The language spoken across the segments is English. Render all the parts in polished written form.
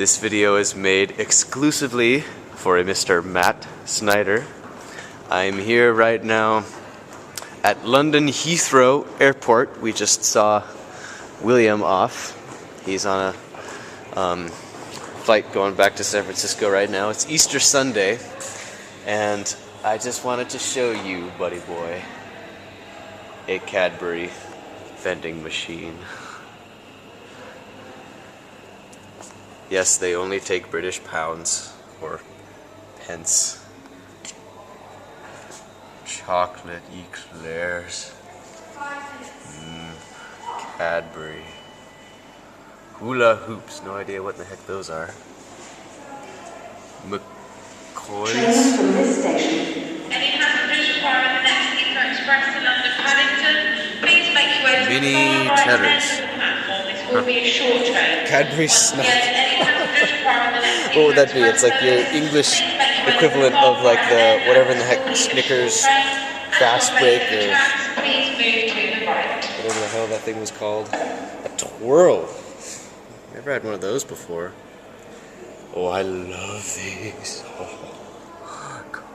This video is made exclusively for a Mr. Matt Snyder. I'm here right now at London Heathrow Airport. We just saw William off. He's on a flight going back to San Francisco right now. It's Easter Sunday, and I just wanted to show you, buddy boy, a Cadbury vending machine. Yes, they only take British pounds or pence. Chocolate eclairs. Cadbury. Hula hoops. No idea what the heck those are. McCoy's. Train from this station. Any passengers requiring the next Heathrow Express to London Paddington, please make your way to Mini the far right cheddars. end of the platform. This will be a short train. Cadbury Once snack. again, any passengers requiring the next What would that be? Heathrow It's like your Express English service, please make your way to equivalent far of like right the end whatever in the of heck platform. Snickers Train, fast and break on the or tracks, please move to the right. whatever the hell that thing was called. A twirl. Never had one of those before. Oh, I love these. Oh,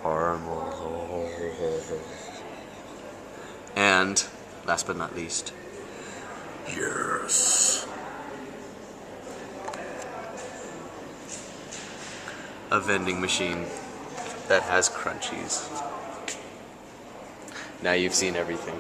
caramel. And last but not least, yes, a vending machine that has crunchies. Now you've seen everything.